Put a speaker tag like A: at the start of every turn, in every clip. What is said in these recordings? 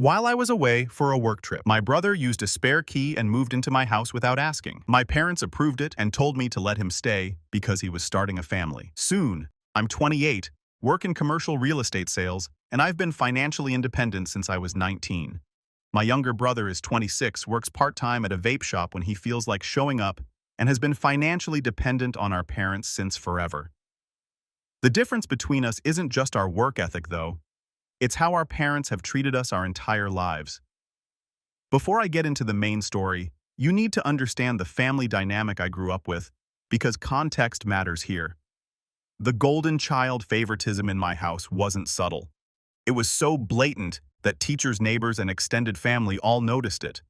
A: While I was away for a work trip, my brother used a spare key and moved into my house without asking. My parents approved it and told me to let him stay because he was starting a family. Soon, I'm 28, work in commercial real estate sales, and I've been financially independent since I was 19. My younger brother is 26, works part-time at a vape shop when he feels like showing up, and has been financially dependent on our parents since forever. The difference between us isn't just our work ethic, though. It's how our parents have treated us our entire lives. Before I get into the main story, you need to understand the family dynamic I grew up with, because context matters here. The golden child favoritism in my house wasn't subtle. It was so blatant that teachers, neighbors, and extended family all noticed it.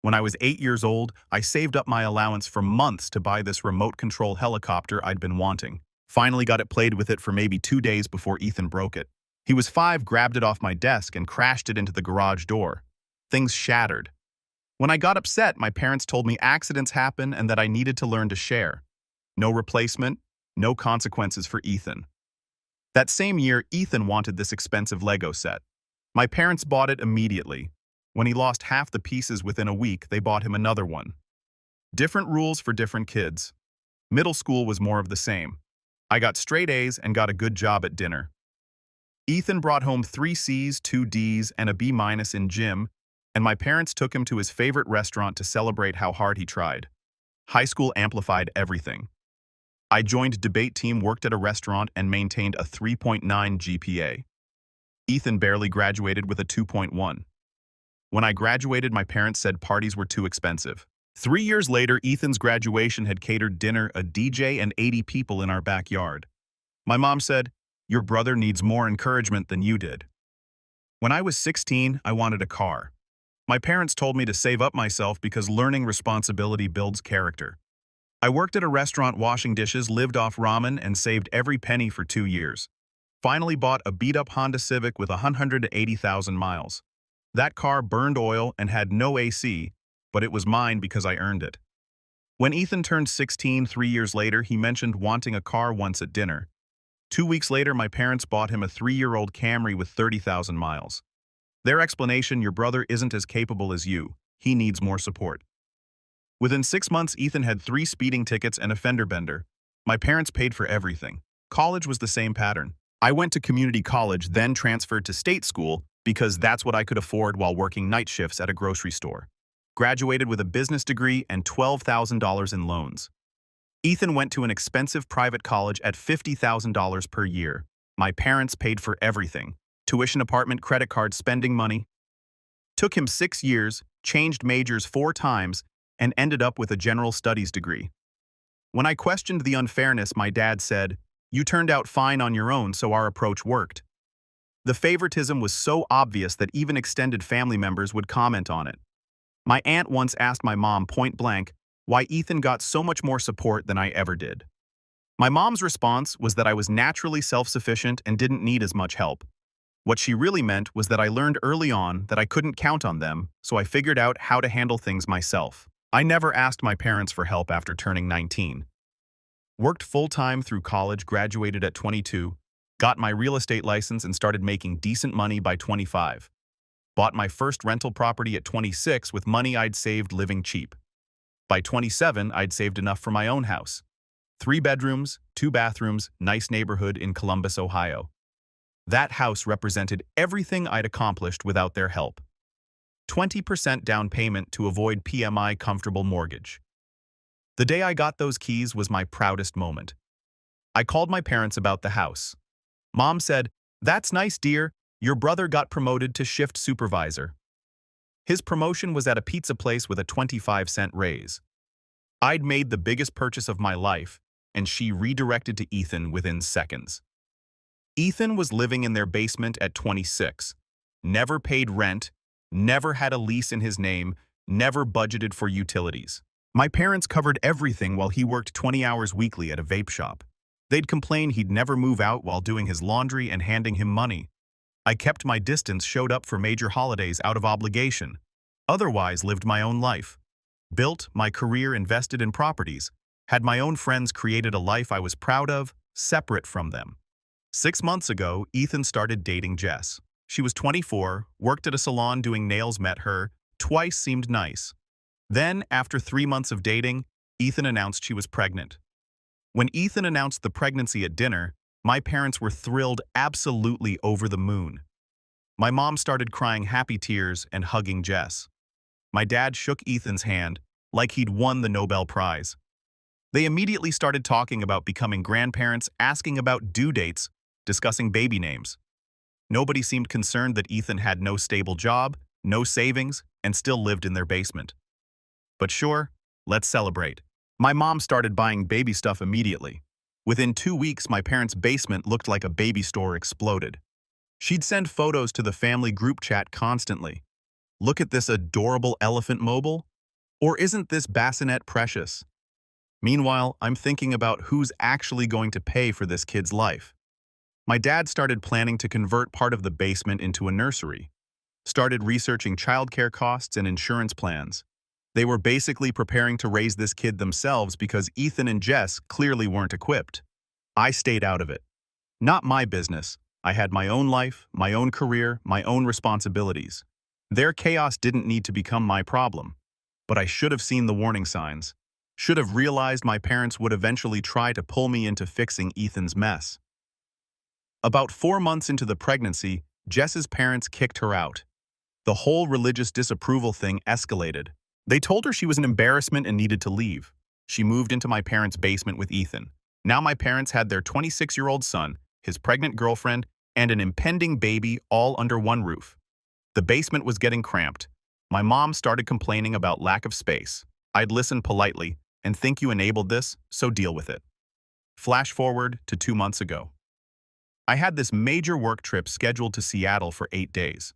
A: When I was 8 years old, I saved up my allowance for months to buy this remote control helicopter I'd been wanting. Finally got it played with it for maybe 2 days before Ethan broke it. He was 5, grabbed it off my desk and crashed it into the garage door. Things shattered. When I got upset, my parents told me accidents happen and that I needed to learn to share. No replacement, no consequences for Ethan. That same year, Ethan wanted this expensive Lego set. My parents bought it immediately. When he lost half the pieces within a week, they bought him another one. Different rules for different kids. Middle school was more of the same. I got straight A's and got a good job at dinner. Ethan brought home 3 C's, 2 D's, and a B- in gym, and my parents took him to his favorite restaurant to celebrate how hard he tried. High school amplified everything. I joined debate team, worked at a restaurant, and maintained a 3.9 GPA. Ethan barely graduated with a 2.1. When I graduated, my parents said parties were too expensive. 3 years later, Ethan's graduation had catered dinner, a DJ, and 80 people in our backyard. My mom said, "Your brother needs more encouragement than you did." When I was 16, I wanted a car. My parents told me to save up myself because learning responsibility builds character. I worked at a restaurant washing dishes, lived off ramen, and saved every penny for 2 years. Finally bought a beat-up Honda Civic with 180,000 miles. That car burned oil and had no AC, but it was mine because I earned it. When Ethan turned 16 3 years later, he mentioned wanting a car once at dinner. 2 weeks later, my parents bought him a 3-year-old Camry with 30,000 miles. Their explanation: "Your brother isn't as capable as you. He needs more support." Within 6 months, Ethan had 3 speeding tickets and a fender bender. My parents paid for everything. College was the same pattern. I went to community college, then transferred to state school because that's what I could afford while working night shifts at a grocery store. Graduated with a business degree and $12,000 in loans. Ethan went to an expensive private college at $50,000 per year. My parents paid for everything: tuition, apartment, credit card, spending money. Took him 6 years, changed majors 4 times, and ended up with a general studies degree. When I questioned the unfairness, my dad said, "You turned out fine on your own, so our approach worked." The favoritism was so obvious that even extended family members would comment on it. My aunt once asked my mom point blank why Ethan got so much more support than I ever did. My mom's response was that I was naturally self-sufficient and didn't need as much help. What she really meant was that I learned early on that I couldn't count on them, so I figured out how to handle things myself. I never asked my parents for help after turning 19. Worked full-time through college, graduated at 22, got my real estate license and started making decent money by 25. Bought my first rental property at 26 with money I'd saved living cheap. By 27, I'd saved enough for my own house. 3 bedrooms, 2 bathrooms, nice neighborhood in Columbus, Ohio. That house represented everything I'd accomplished without their help. 20% down payment to avoid PMI, comfortable mortgage. The day I got those keys was my proudest moment. I called my parents about the house. Mom said, "That's nice, dear. Your brother got promoted to shift supervisor." His promotion was at a pizza place with a 25-cent raise. I'd made the biggest purchase of my life, and she redirected to Ethan within seconds. Ethan was living in their basement at 26. Never paid rent, never had a lease in his name, never budgeted for utilities. My parents covered everything while he worked 20 hours weekly at a vape shop. They'd complain he'd never move out while doing his laundry and handing him money. I kept my distance, showed up for major holidays out of obligation. Otherwise, lived my own life. Built my career, invested in properties, had my own friends, created a life I was proud of, separate from them. 6 months ago, Ethan started dating Jess. She was 24, worked at a salon doing nails, met her, twice seemed nice. Then, after 3 months of dating, Ethan announced she was pregnant. When Ethan announced the pregnancy at dinner, my parents were thrilled, absolutely over the moon. My mom started crying happy tears and hugging Jess. My dad shook Ethan's hand like he'd won the Nobel Prize. They immediately started talking about becoming grandparents, asking about due dates, discussing baby names. Nobody seemed concerned that Ethan had no stable job, no savings, and still lived in their basement. But sure, let's celebrate. My mom started buying baby stuff immediately. Within 2 weeks, my parents' basement looked like a baby store exploded. She'd send photos to the family group chat constantly. Look at this adorable elephant mobile. Or isn't this bassinet precious? Meanwhile, I'm thinking about who's actually going to pay for this kid's life. My dad started planning to convert part of the basement into a nursery. Started researching childcare costs and insurance plans. They were basically preparing to raise this kid themselves because Ethan and Jess clearly weren't equipped. I stayed out of it. Not my business. I had my own life, my own career, my own responsibilities. Their chaos didn't need to become my problem. But I should have seen the warning signs. Should have realized my parents would eventually try to pull me into fixing Ethan's mess. About 4 months into the pregnancy, Jess's parents kicked her out. The whole religious disapproval thing escalated. They told her she was an embarrassment and needed to leave. She moved into my parents' basement with Ethan. Now my parents had their 26-year-old son, his pregnant girlfriend, and an impending baby all under one roof. The basement was getting cramped. My mom started complaining about lack of space. I'd listen politely and think you enabled this, so deal with it. Flash forward to 2 months ago. I had this major work trip scheduled to Seattle for 8 days.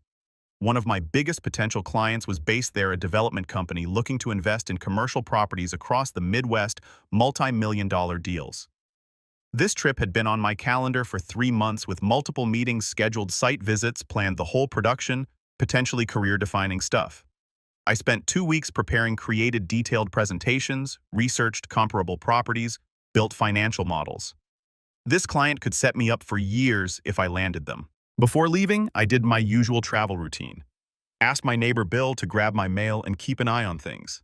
A: One of my biggest potential clients was based there, a development company looking to invest in commercial properties across the Midwest, multi-million-dollar deals. This trip had been on my calendar for 3 months with multiple meetings scheduled, site visits, planned the whole production, potentially career-defining stuff. I spent 2 weeks preparing, created detailed presentations, researched comparable properties, built financial models. This client could set me up for years if I landed them. Before leaving, I did my usual travel routine. Asked my neighbor Bill to grab my mail and keep an eye on things.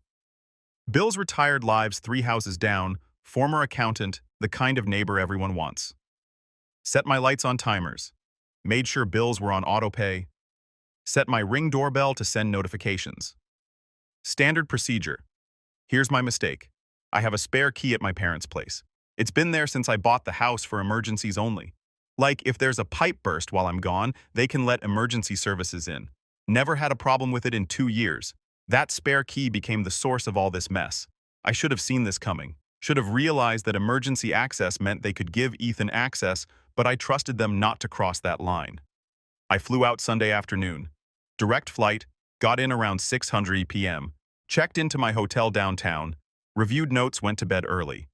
A: Bill's retired, lives 3 houses down, former accountant, the kind of neighbor everyone wants. Set my lights on timers. Made sure bills were on autopay. Set my Ring doorbell to send notifications. Standard procedure. Here's my mistake. I have a spare key at my parents' place. It's been there since I bought the house for emergencies only. Like, if there's a pipe burst while I'm gone, they can let emergency services in. Never had a problem with it in 2 years. That spare key became the source of all this mess. I should have seen this coming. Should have realized that emergency access meant they could give Ethan access, but I trusted them not to cross that line. I flew out Sunday afternoon. Direct flight, got in around 6:00 p.m., checked into my hotel downtown, reviewed notes, went to bed early.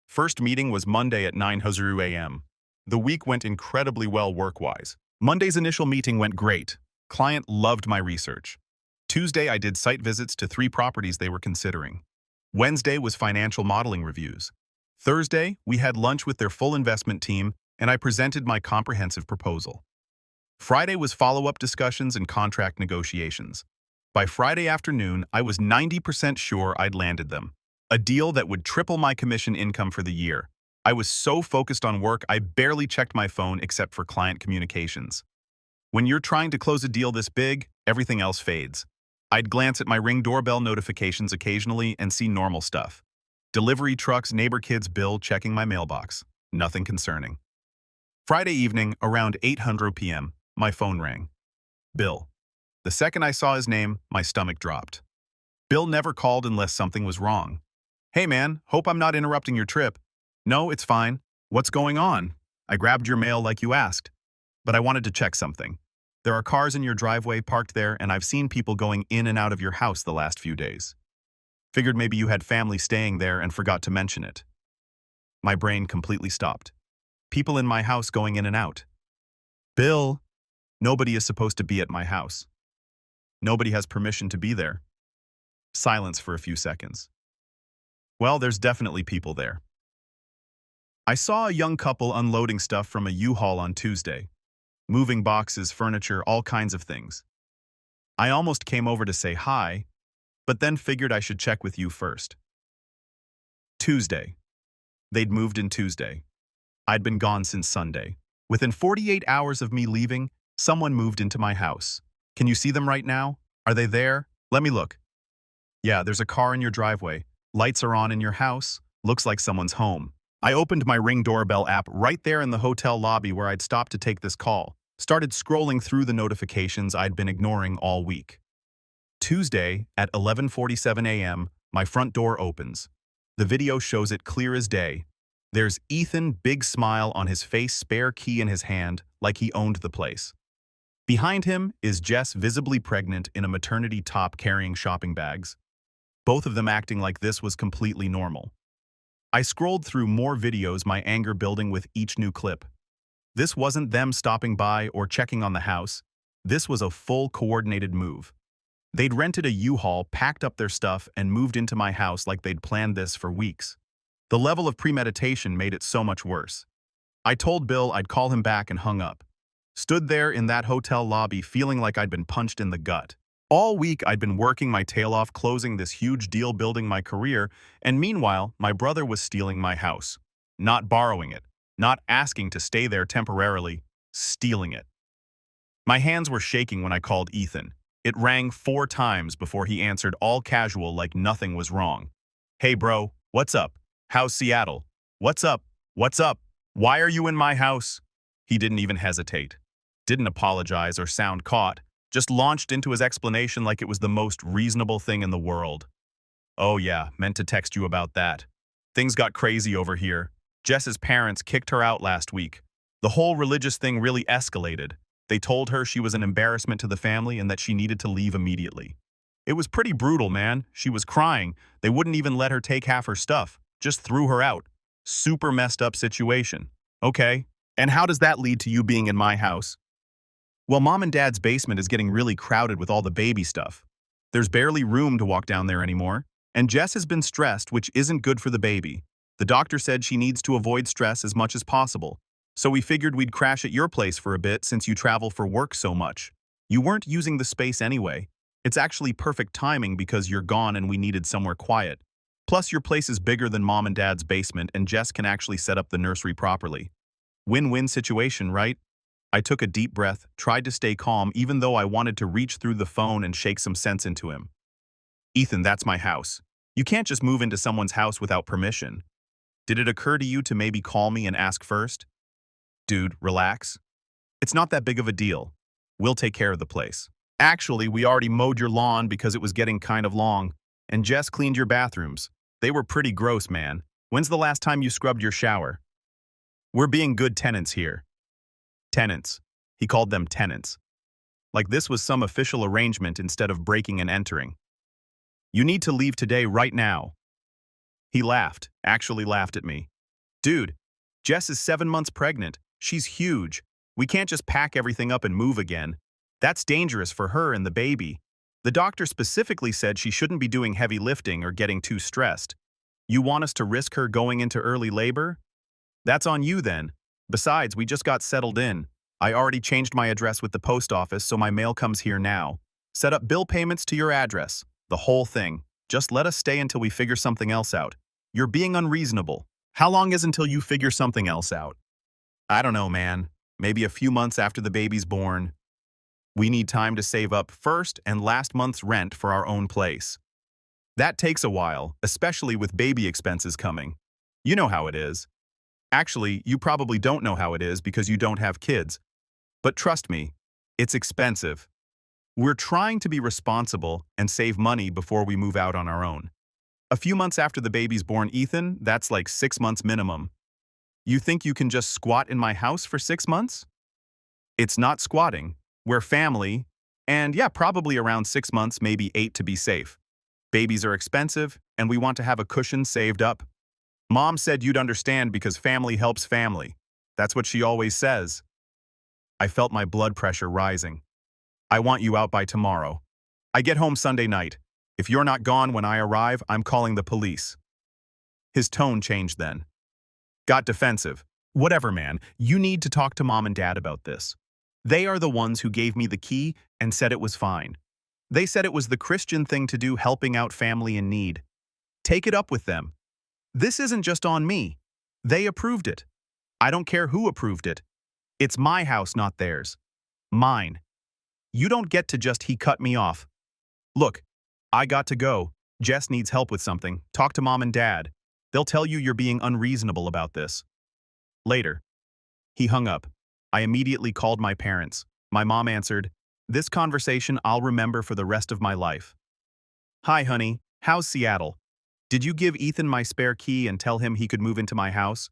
A: First meeting was Monday at 9:00 a.m. The week went incredibly well work-wise. Monday's initial meeting went great. Client loved my research. Tuesday, I did site visits to 3 properties they were considering. Wednesday was financial modeling reviews. Thursday, we had lunch with their full investment team, and I presented my comprehensive proposal. Friday was follow-up discussions and contract negotiations. By Friday afternoon, I was 90% sure I'd landed them. A deal that would triple my commission income for the year. I was so focused on work, I barely checked my phone except for client communications. When you're trying to close a deal this big, everything else fades. I'd glance at my Ring doorbell notifications occasionally and see normal stuff. Delivery trucks, neighbor kids, Bill checking my mailbox. Nothing concerning. Friday evening, around 8:00 p.m., my phone rang. Bill. The second I saw his name, my stomach dropped. Bill never called unless something was wrong. Hey man, hope I'm not interrupting your trip. No, it's fine. What's going on? I grabbed your mail like you asked. But I wanted to check something. There are cars in your driveway parked there, and I've seen people going in and out of your house the last few days. Figured maybe you had family staying there and forgot to mention it. My brain completely stopped. People in my house going in and out. Bill, nobody is supposed to be at my house. Nobody has permission to be there. Silence for a few seconds. Well, there's definitely people there. I saw a young couple unloading stuff from a U-Haul on Tuesday. Moving boxes, furniture, all kinds of things. I almost came over to say hi, but then figured I should check with you first. Tuesday. They'd moved in Tuesday. I'd been gone since Sunday. Within 48 hours of me leaving, someone moved into my house. Can you see them right now? Are they there? Let me look. Yeah, there's a car in your driveway. Lights are on in your house. Looks like someone's home. I opened my Ring doorbell app right there in the hotel lobby where I'd stopped to take this call. Started scrolling through the notifications I'd been ignoring all week. Tuesday at 11:47 a.m., my front door opens. The video shows it clear as day. There's Ethan, big smile on his face, spare key in his hand, like he owned the place. Behind him is Jess, visibly pregnant in a maternity top carrying shopping bags. Both of them acting like this was completely normal. I scrolled through more videos, my anger building with each new clip. This wasn't them stopping by or checking on the house. This was a full coordinated move. They'd rented a U-Haul, packed up their stuff, and moved into my house like they'd planned this for weeks. The level of premeditation made it so much worse. I told Bill I'd call him back and hung up. Stood there in that hotel lobby feeling like I'd been punched in the gut. All week I'd been working my tail off closing this huge deal, building my career, and meanwhile my brother was stealing my house. Not borrowing it, not asking to stay there temporarily, stealing it. My hands were shaking when I called Ethan. It rang 4 times before he answered, all casual like nothing was wrong. Hey bro, what's up? How's Seattle? What's up? What's up? Why are you in my house? He didn't even hesitate. Didn't apologize or sound caught. Just launched into his explanation like it was the most reasonable thing in the world. Oh yeah, meant to text you about that. Things got crazy over here. Jess's parents kicked her out last week. The whole religious thing really escalated. They told her she was an embarrassment to the family and that she needed to leave immediately. It was pretty brutal, man. She was crying. They wouldn't even let her take half her stuff. Just threw her out. Super messed up situation. Okay, and how does that lead to you being in my house? Well, Mom and Dad's basement is getting really crowded with all the baby stuff. There's barely room to walk down there anymore, and Jess has been stressed, which isn't good for the baby. The doctor said she needs to avoid stress as much as possible, so we figured we'd crash at your place for a bit since you travel for work so much. You weren't using the space anyway. It's actually perfect timing because you're gone and we needed somewhere quiet. Plus, your place is bigger than Mom and Dad's basement, and Jess can actually set up the nursery properly. Win-win situation, right? I took a deep breath, tried to stay calm even though I wanted to reach through the phone and shake some sense into him. Ethan, that's my house. You can't just move into someone's house without permission. Did it occur to you to maybe call me and ask first? Dude, relax. It's not that big of a deal. We'll take care of the place. Actually, we already mowed your lawn because it was getting kind of long, and Jess cleaned your bathrooms. They were pretty gross, man. When's the last time you scrubbed your shower? We're being good tenants here. Tenants. He called them tenants. Like this was some official arrangement instead of breaking and entering. You need to leave today, right now. He laughed, actually laughed at me. Dude, Jess is 7 months pregnant. She's huge. We can't just pack everything up and move again. That's dangerous for her and the baby. The doctor specifically said she shouldn't be doing heavy lifting or getting too stressed. You want us to risk her going into early labor? That's on you then. Besides, we just got settled in. I already changed my address with the post office, so my mail comes here now. Set up bill payments to your address. The whole thing. Just let us stay until we figure something else out. You're being unreasonable. How long is until you figure something else out? I don't know, man. Maybe a few months after the baby's born. We need time to save up first and last month's rent for our own place. That takes a while, especially with baby expenses coming. You know how it is. Actually, you probably don't know how it is because you don't have kids. But trust me, it's expensive. We're trying to be responsible and save money before we move out on our own. A few months after the baby's born, Ethan, that's like 6 months minimum. You think you can just squat in my house for 6 months? It's not squatting. We're family, and yeah, probably around 6 months, maybe 8 to be safe. Babies are expensive, and we want to have a cushion saved up. Mom said you'd understand because family helps family. That's what she always says. I felt my blood pressure rising. I want you out by tomorrow. I get home Sunday night. If you're not gone when I arrive, I'm calling the police. His tone changed then. Got defensive. Whatever, man. You need to talk to Mom and Dad about this. They are the ones who gave me the key and said it was fine. They said it was the Christian thing to do, helping out family in need. Take it up with them. This isn't just on me. They approved it. I don't care who approved it. It's my house, not theirs. Mine. You don't get to just he cut me off. Look, I got to go. Jess needs help with something. Talk to mom and dad. They'll tell you you're being unreasonable about this. Later. He hung up. I immediately called my parents. My mom answered, "This conversation I'll remember for the rest of my life." "Hi, honey. How's Seattle? Did you give Ethan my spare key and tell him he could move into my house?"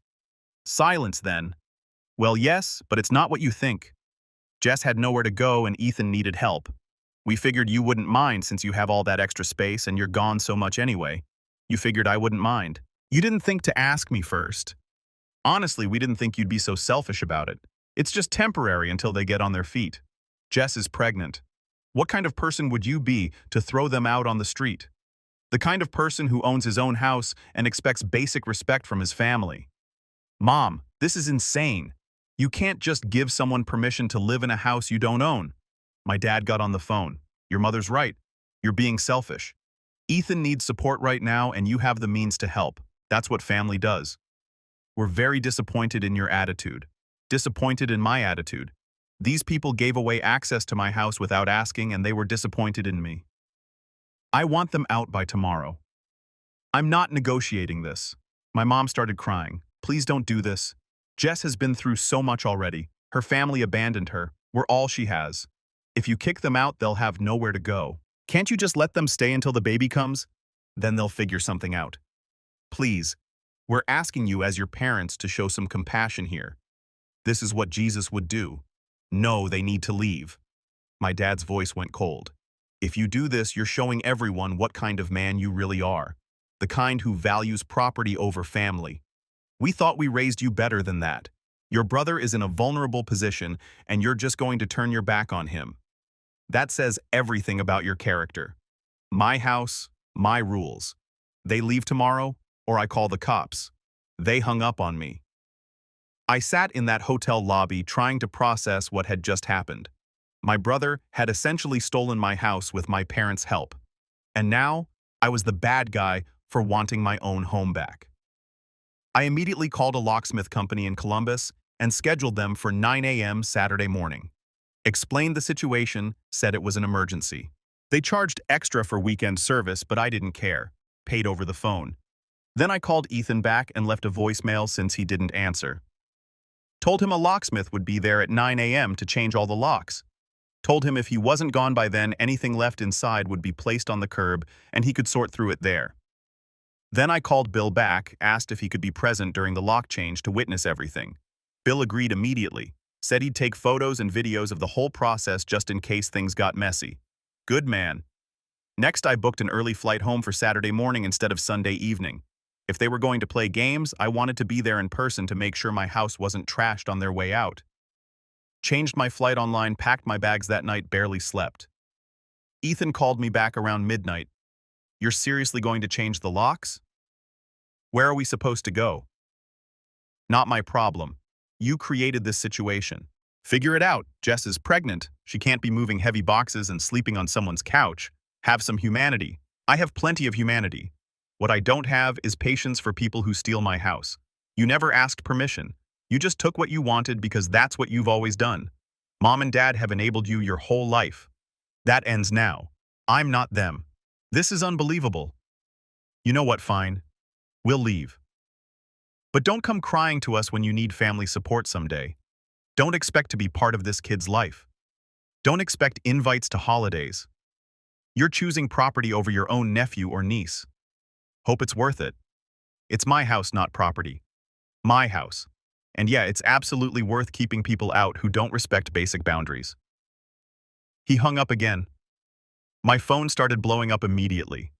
A: Silence then. "Well, yes, but it's not what you think. Jess had nowhere to go and Ethan needed help. We figured you wouldn't mind since you have all that extra space and you're gone so much anyway. You figured I wouldn't mind. You didn't think to ask me first. Honestly, we didn't think you'd be so selfish about it. It's just temporary until they get on their feet. Jess is pregnant. What kind of person would you be to throw them out on the street? The kind of person who owns his own house and expects basic respect from his family. Mom, this is insane. You can't just give someone permission to live in a house you don't own." My dad got on the phone. "Your mother's right. You're being selfish. Ethan needs support right now and you have the means to help. That's what family does. We're very disappointed in your attitude. Disappointed in my attitude. These people gave away access to my house without asking and they were disappointed in me. I want them out by tomorrow. I'm not negotiating this." My mom started crying. "Please don't do this. Jess has been through so much already. Her family abandoned her. We're all she has. If you kick them out, they'll have nowhere to go. Can't you just let them stay until the baby comes? Then they'll figure something out. Please, we're asking you as your parents to show some compassion here. This is what Jesus would do. No, they need to leave." My dad's voice went cold. "If you do this, you're showing everyone what kind of man you really are. The kind who values property over family. We thought we raised you better than that. Your brother is in a vulnerable position, and you're just going to turn your back on him. That says everything about your character. My house, my rules. They leave tomorrow, or I call the cops." They hung up on me. I sat in that hotel lobby trying to process what had just happened. My brother had essentially stolen my house with my parents' help. And now, I was the bad guy for wanting my own home back. I immediately called a locksmith company in Columbus and scheduled them for 9 a.m. Saturday morning. Explained the situation, said it was an emergency. They charged extra for weekend service, but I didn't care. Paid over the phone. Then I called Ethan back and left a voicemail since he didn't answer. Told him a locksmith would be there at 9 a.m. to change all the locks. Told him if he wasn't gone by then, anything left inside would be placed on the curb and he could sort through it there. Then I called Bill back, asked if he could be present during the lock change to witness everything. Bill agreed immediately, said he'd take photos and videos of the whole process just in case things got messy. Good man. Next, I booked an early flight home for Saturday morning instead of Sunday evening. If they were going to play games, I wanted to be there in person to make sure my house wasn't trashed on their way out. Changed my flight online, packed my bags that night, barely slept. Ethan called me back around midnight. "You're seriously going to change the locks? Where are we supposed to go?" "Not my problem. You created this situation. Figure it out. Jess is pregnant. She can't be moving heavy boxes and sleeping on someone's couch. Have some humanity. I have plenty of humanity. What I don't have is patience for people who steal my house. You never asked permission. You just took what you wanted because that's what you've always done. Mom and Dad have enabled you your whole life. That ends now. I'm not them. This is unbelievable. You know what, fine. We'll leave. But don't come crying to us when you need family support someday. Don't expect to be part of this kid's life. Don't expect invites to holidays. You're choosing property over your own nephew or niece. Hope it's worth it. It's my house, not property. My house. And yeah, it's absolutely worth keeping people out who don't respect basic boundaries." He hung up again. My phone started blowing up immediately.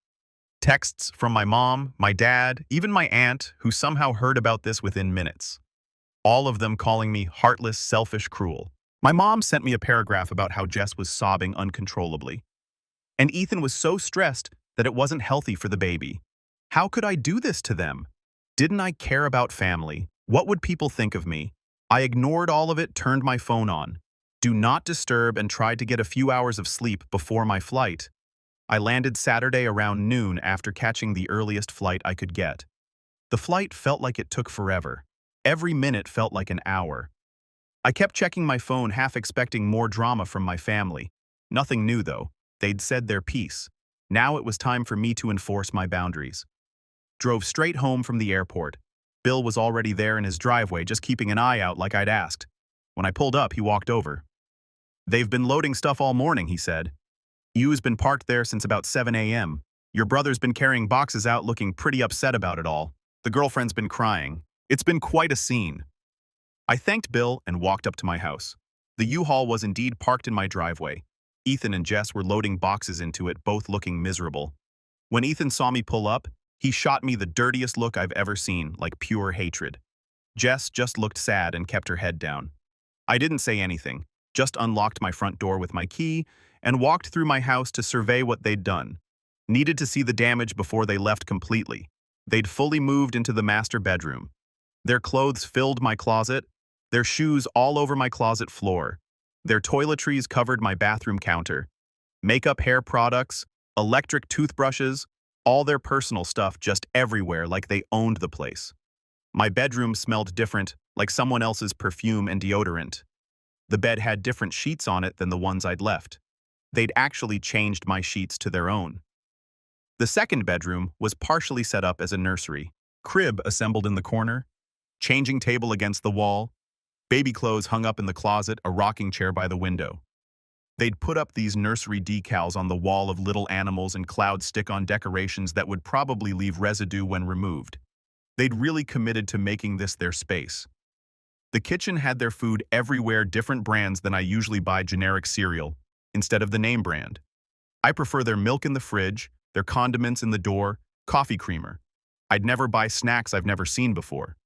A: Texts from my mom, my dad, even my aunt, who somehow heard about this within minutes. All of them calling me heartless, selfish, cruel. My mom sent me a paragraph about how Jess was sobbing uncontrollably. And Ethan was so stressed that it wasn't healthy for the baby. How could I do this to them? Didn't I care about family? What would people think of me? I ignored all of it, turned my phone on. Do not disturb and tried to get a few hours of sleep before my flight. I landed Saturday around noon after catching the earliest flight I could get. The flight felt like it took forever. Every minute felt like an hour. I kept checking my phone, half expecting more drama from my family. Nothing new, though. They'd said their piece. Now it was time for me to enforce my boundaries. Drove straight home from the airport. Bill was already there in his driveway, just keeping an eye out like I'd asked. When I pulled up, he walked over. "They've been loading stuff all morning," he said. "You's been parked there since about 7 a.m. Your brother's been carrying boxes out, looking pretty upset about it all. The girlfriend's been crying. It's been quite a scene." I thanked Bill and walked up to my house. The U-Haul was indeed parked in my driveway. Ethan and Jess were loading boxes into it, both looking miserable. When Ethan saw me pull up, he shot me the dirtiest look I've ever seen, like pure hatred. Jess just looked sad and kept her head down. I didn't say anything, just unlocked my front door with my key and walked through my house to survey what they'd done. Needed to see the damage before they left completely. They'd fully moved into the master bedroom. Their clothes filled my closet, their shoes all over my closet floor. Their toiletries covered my bathroom counter. Makeup, hair products, electric toothbrushes, all their personal stuff just everywhere, like they owned the place. My bedroom smelled different, like someone else's perfume and deodorant. The bed had different sheets on it than the ones I'd left. They'd actually changed my sheets to their own. The second bedroom was partially set up as a nursery. Crib assembled in the corner, changing table against the wall, baby clothes hung up in the closet, a rocking chair by the window. They'd put up these nursery decals on the wall of little animals and cloud stick-on decorations that would probably leave residue when removed. They'd really committed to making this their space. The kitchen had their food everywhere, different brands than I usually buy generic cereal, instead of the name brand. I prefer their milk in the fridge, their condiments in the door, coffee creamer. I'd never buy snacks I've never seen before.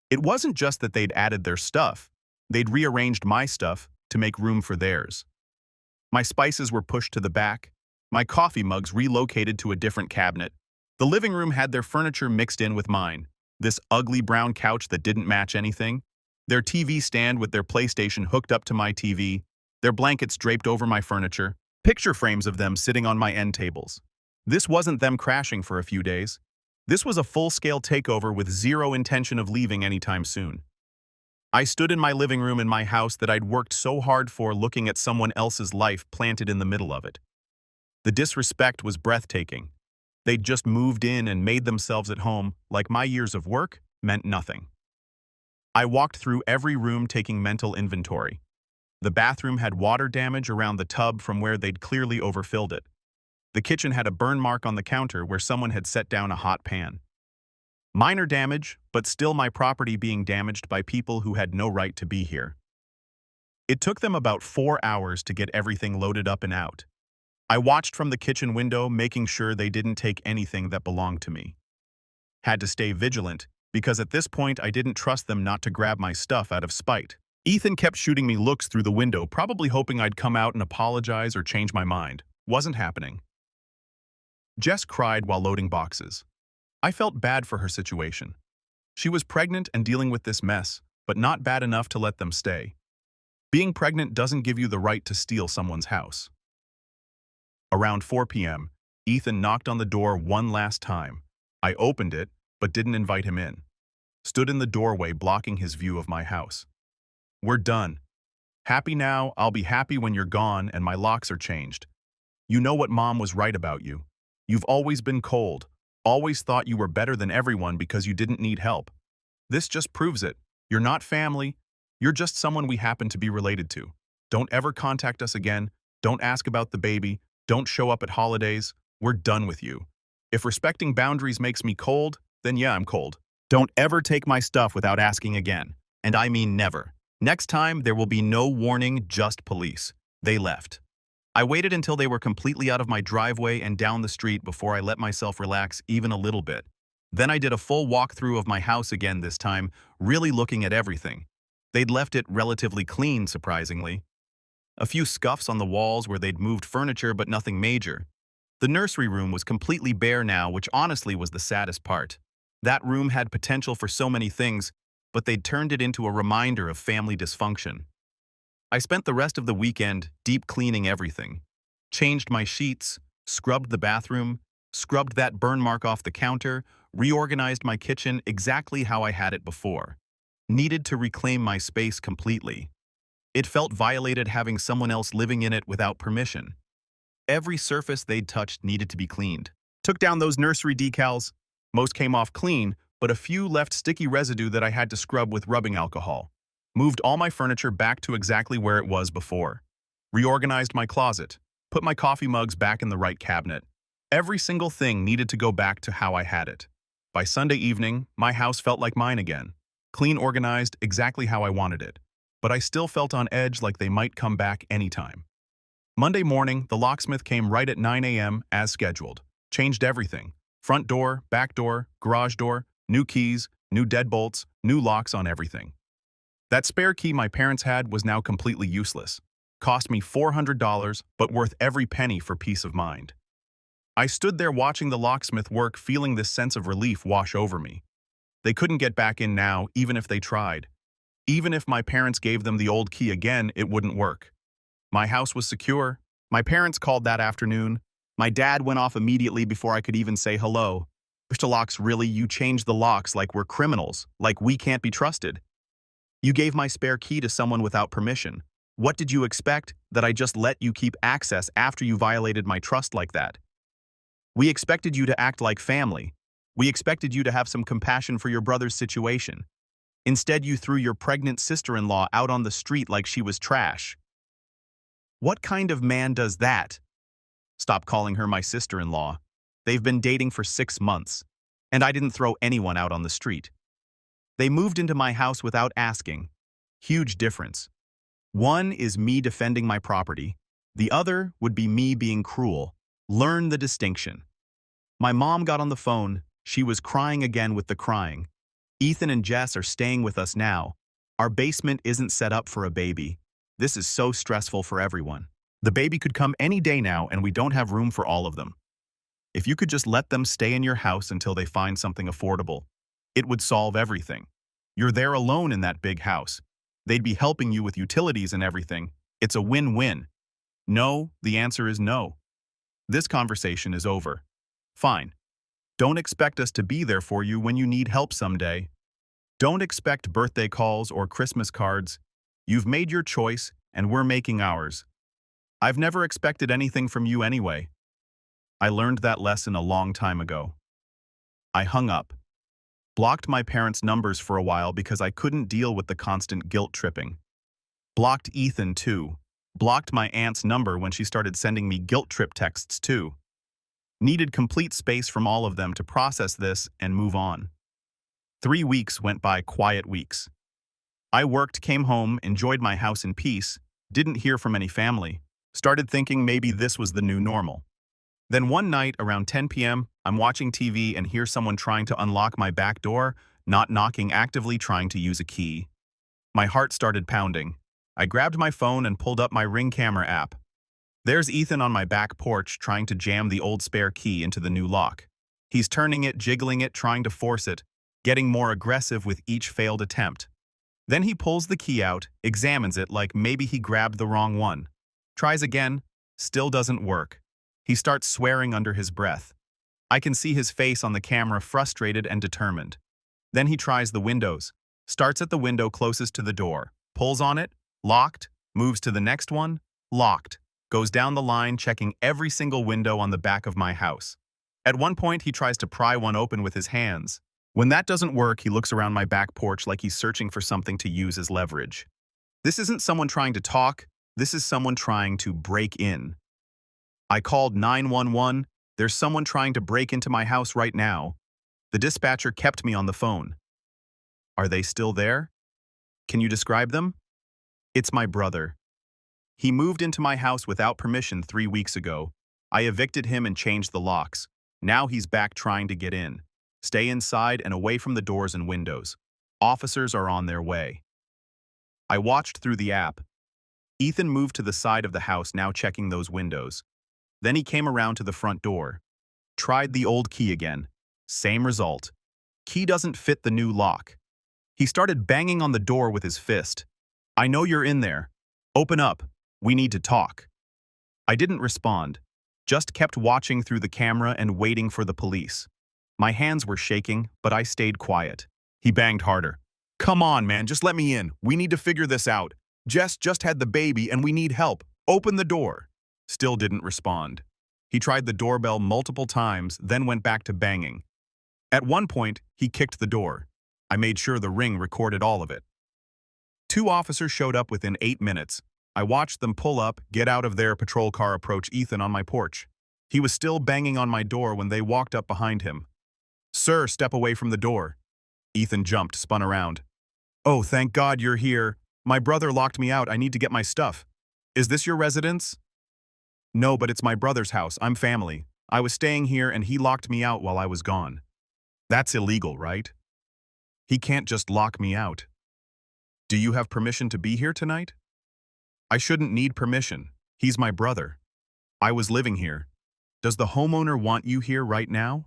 A: It wasn't just that they'd added their stuff, they'd rearranged my stuff to make room for theirs. My spices were pushed to the back, my coffee mugs relocated to a different cabinet. The living room had their furniture mixed in with mine, this ugly brown couch that didn't match anything, their TV stand with their PlayStation hooked up to my TV, their blankets draped over my furniture, picture frames of them sitting on my end tables. This wasn't them crashing for a few days. This was a full-scale takeover with zero intention of leaving anytime soon. I stood in my living room in my house that I'd worked so hard for, looking at someone else's life planted in the middle of it. The disrespect was breathtaking. They'd just moved in and made themselves at home, like my years of work meant nothing. I walked through every room taking mental inventory. The bathroom had water damage around the tub from where they'd clearly overfilled it. The kitchen had a burn mark on the counter where someone had set down a hot pan. Minor damage, but still my property being damaged by people who had no right to be here. It took them about 4 hours to get everything loaded up and out. I watched from the kitchen window, making sure they didn't take anything that belonged to me. Had to stay vigilant, because at this point I didn't trust them not to grab my stuff out of spite. Ethan kept shooting me looks through the window, probably hoping I'd come out and apologize or change my mind. Wasn't happening. Jess cried while loading boxes. I felt bad for her situation. She was pregnant and dealing with this mess, but not bad enough to let them stay. Being pregnant doesn't give you the right to steal someone's house. Around 4 p.m., Ethan knocked on the door one last time. I opened it, but didn't invite him in. Stood in the doorway blocking his view of my house. "We're done. Happy now, I'll be happy when you're gone and my locks are changed. You know what Mom was right about you. You've always been cold, always thought you were better than everyone because you didn't need help. This just proves it. You're not family. You're just someone we happen to be related to. Don't ever contact us again. Don't ask about the baby. Don't show up at holidays. We're done with you. If respecting boundaries makes me cold, then yeah, I'm cold. Don't ever take my stuff without asking again. And I mean never. Next time, there will be no warning, just police." They left. I waited until they were completely out of my driveway and down the street before I let myself relax even a little bit. Then I did a full walkthrough of my house again this time, really looking at everything. They'd left it relatively clean, surprisingly. A few scuffs on the walls where they'd moved furniture, but nothing major. The nursery room was completely bare now, which honestly was the saddest part. That room had potential for so many things, but they'd turned it into a reminder of family dysfunction. I spent the rest of the weekend deep cleaning everything. Changed my sheets, scrubbed the bathroom, scrubbed that burn mark off the counter, reorganized my kitchen exactly how I had it before. Needed to reclaim my space completely. It felt violated having someone else living in it without permission. Every surface they'd touched needed to be cleaned. Took down those nursery decals. Most came off clean, but a few left sticky residue that I had to scrub with rubbing alcohol. Moved all my furniture back to exactly where it was before. Reorganized my closet. Put my coffee mugs back in the right cabinet. Every single thing needed to go back to how I had it. By Sunday evening, my house felt like mine again. Clean, organized, exactly how I wanted it. But I still felt on edge like they might come back anytime. Monday morning, the locksmith came right at 9 a.m. as scheduled. Changed everything. Front door, back door, garage door, new keys, new deadbolts, new locks on everything. That spare key my parents had was now completely useless. Cost me $400, but worth every penny for peace of mind. I stood there watching the locksmith work, feeling this sense of relief wash over me. They couldn't get back in now, even if they tried. Even if my parents gave them the old key again, it wouldn't work. My house was secure. My parents called that afternoon. My dad went off immediately before I could even say hello. Mr. Locks, really, you changed the locks like we're criminals, like we can't be trusted. You gave my spare key to someone without permission. What did you expect, that I just let you keep access after you violated my trust like that? We expected you to act like family. We expected you to have some compassion for your brother's situation. Instead, you threw your pregnant sister-in-law out on the street like she was trash. What kind of man does that? Stop calling her my sister-in-law. They've been dating for 6 months, and I didn't throw anyone out on the street. They moved into my house without asking. Huge difference. One is me defending my property. The other would be me being cruel. Learn the distinction. My mom got on the phone. She was crying again with the crying. Ethan and Jess are staying with us now. Our basement isn't set up for a baby. This is so stressful for everyone. The baby could come any day now, and we don't have room for all of them. If you could just let them stay in your house until they find something affordable, it would solve everything. You're there alone in that big house. They'd be helping you with utilities and everything. It's a win-win. No, the answer is no. This conversation is over. Fine. Don't expect us to be there for you when you need help someday. Don't expect birthday calls or Christmas cards. You've made your choice, and we're making ours. I've never expected anything from you anyway. I learned that lesson a long time ago. I hung up. Blocked my parents' numbers for a while because I couldn't deal with the constant guilt tripping. Blocked Ethan too. Blocked my aunt's number when she started sending me guilt trip texts too. Needed complete space from all of them to process this and move on. 3 weeks went by, quiet weeks. I worked, came home, enjoyed my house in peace, didn't hear from any family. Started thinking maybe this was the new normal. Then one night around 10 p.m., I'm watching TV and hear someone trying to unlock my back door, not knocking, actively trying to use a key. My heart started pounding. I grabbed my phone and pulled up my Ring camera app. There's Ethan on my back porch trying to jam the old spare key into the new lock. He's turning it, jiggling it, trying to force it, getting more aggressive with each failed attempt. Then he pulls the key out, examines it like maybe he grabbed the wrong one. Tries again, still doesn't work. He starts swearing under his breath. I can see his face on the camera, frustrated and determined. Then he tries the windows, starts at the window closest to the door, pulls on it, locked, moves to the next one, locked, goes down the line checking every single window on the back of my house. At one point, he tries to pry one open with his hands. When that doesn't work, he looks around my back porch like he's searching for something to use as leverage. This isn't someone trying to talk, this is someone trying to break in. I called 911. There's someone trying to break into my house right now. The dispatcher kept me on the phone. Are they still there? Can you describe them? It's my brother. He moved into my house without permission 3 weeks ago. I evicted him and changed the locks. Now he's back trying to get in. Stay inside and away from the doors and windows. Officers are on their way. I watched through the app. Ethan moved to the side of the house, now checking those windows. Then he came around to the front door. Tried the old key again. Same result. Key doesn't fit the new lock. He started banging on the door with his fist. I know you're in there. Open up. We need to talk. I didn't respond, just kept watching through the camera and waiting for the police. My hands were shaking, but I stayed quiet. He banged harder. Come on, man, just let me in. We need to figure this out. Jess just had the baby and we need help. Open the door. Still didn't respond. He tried the doorbell multiple times, then went back to banging. At one point, he kicked the door. I made sure the ring recorded all of it. 2 officers showed up within 8 minutes. I watched them pull up, get out of their patrol car, approach Ethan on my porch. He was still banging on my door when they walked up behind him. Sir, step away from the door. Ethan jumped, spun around. Oh, thank God you're here. My brother locked me out. I need to get my stuff. Is this your residence? No, but it's my brother's house. I'm family. I was staying here and he locked me out while I was gone. That's illegal, right? He can't just lock me out. Do you have permission to be here tonight? I shouldn't need permission. He's my brother. I was living here. Does the homeowner want you here right now?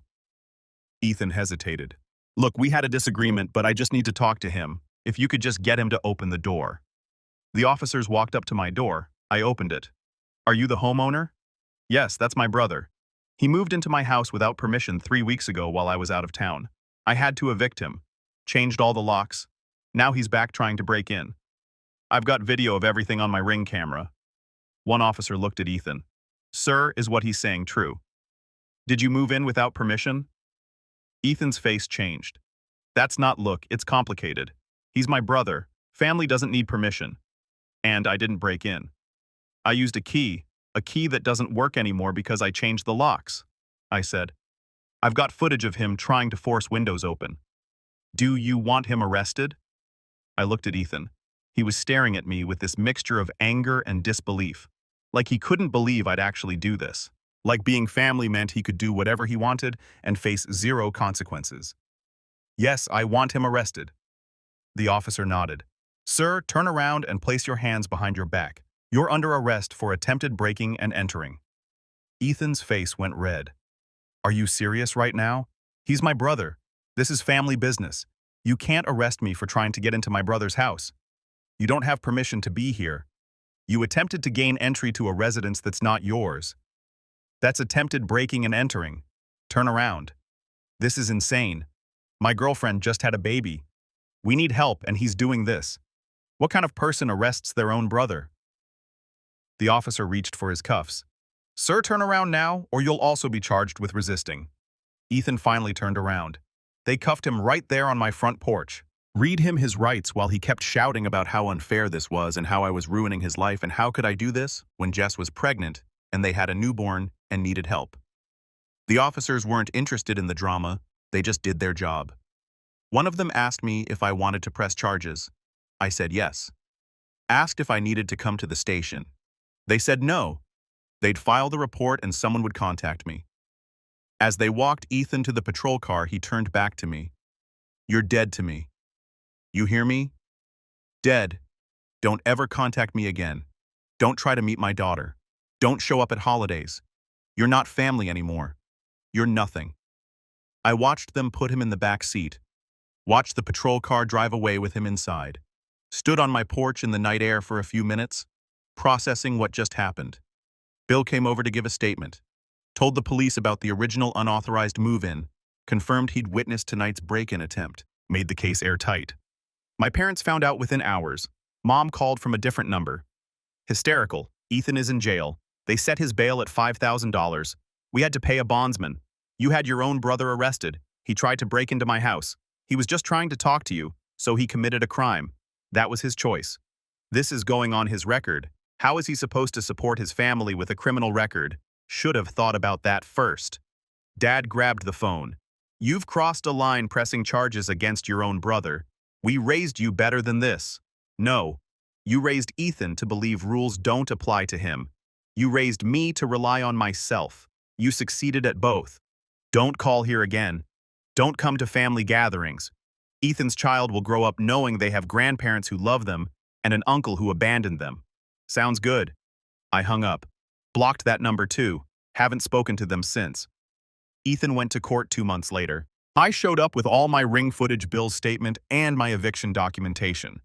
A: Ethan hesitated. Look, we had a disagreement, but I just need to talk to him. If you could just get him to open the door. The officers walked up to my door. I opened it. Are you the homeowner? Yes, that's my brother. He moved into my house without permission 3 weeks ago while I was out of town. I had to evict him. Changed all the locks. Now he's back trying to break in. I've got video of everything on my Ring camera. One officer looked at Ethan. Sir, is what he's saying true? Did you move in without permission? Ethan's face changed. That's not look, it's complicated. He's my brother. Family doesn't need permission. And I didn't break in. I used a key that doesn't work anymore because I changed the locks. I said, I've got footage of him trying to force windows open. Do you want him arrested? I looked at Ethan. He was staring at me with this mixture of anger and disbelief. Like he couldn't believe I'd actually do this. Like being family meant he could do whatever he wanted and face 0 consequences. Yes, I want him arrested. The officer nodded. Sir, turn around and place your hands behind your back. You're under arrest for attempted breaking and entering. Ethan's face went red. Are you serious right now? He's my brother. This is family business. You can't arrest me for trying to get into my brother's house. You don't have permission to be here. You attempted to gain entry to a residence that's not yours. That's attempted breaking and entering. Turn around. This is insane. My girlfriend just had a baby. We need help and he's doing this. What kind of person arrests their own brother? The officer reached for his cuffs. Sir, turn around now or you'll also be charged with resisting. Ethan finally turned around. They cuffed him right there on my front porch. Read him his rights while he kept shouting about how unfair this was and how I was ruining his life and how could I do this when Jess was pregnant and they had a newborn and needed help. The officers weren't interested in the drama, they just did their job. One of them asked me if I wanted to press charges. I said yes. Asked if I needed to come to the station. They said no. They'd file the report and someone would contact me. As they walked Ethan to the patrol car, he turned back to me. You're dead to me. You hear me? Dead. Don't ever contact me again. Don't try to meet my daughter. Don't show up at holidays. You're not family anymore. You're nothing. I watched them put him in the back seat. Watched the patrol car drive away with him inside. Stood on my porch in the night air for a few minutes, processing what just happened. Bill came over to give a statement. Told the police about the original unauthorized move-in. Confirmed he'd witnessed tonight's break-in attempt. Made the case airtight. My parents found out within hours. Mom called from a different number. Hysterical. Ethan is in jail. They set his bail at $5,000. We had to pay a bondsman. You had your own brother arrested. He tried to break into my house. He was just trying to talk to you, so he committed a crime. That was his choice. This is going on his record. How is he supposed to support his family with a criminal record? Should have thought about that first. Dad grabbed the phone. You've crossed a line pressing charges against your own brother. We raised you better than this. No. You raised Ethan to believe rules don't apply to him. You raised me to rely on myself. You succeeded at both. Don't call here again. Don't come to family gatherings. Ethan's child will grow up knowing they have grandparents who love them and an uncle who abandoned them. Sounds good. I hung up. Blocked that number too. Haven't spoken to them since. Ethan went to court 2 months later. I showed up with all my Ring footage, Bill's statement, and my eviction documentation.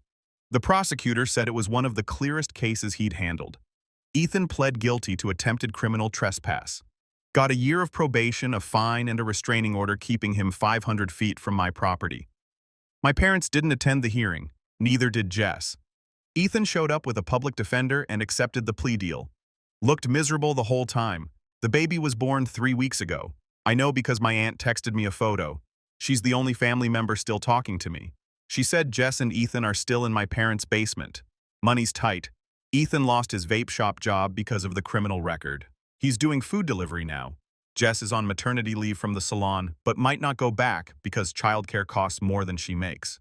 A: The prosecutor said it was one of the clearest cases he'd handled. Ethan pled guilty to attempted criminal trespass. Got a year of probation, a fine, and a restraining order keeping him 500 feet from my property. My parents didn't attend the hearing, neither did Jess. Ethan showed up with a public defender and accepted the plea deal. Looked miserable the whole time. The baby was born 3 weeks ago. I know because my aunt texted me a photo. She's the only family member still talking to me. She said Jess and Ethan are still in my parents' basement. Money's tight. Ethan lost his vape shop job because of the criminal record. He's doing food delivery now. Jess is on maternity leave from the salon, but might not go back because childcare costs more than she makes.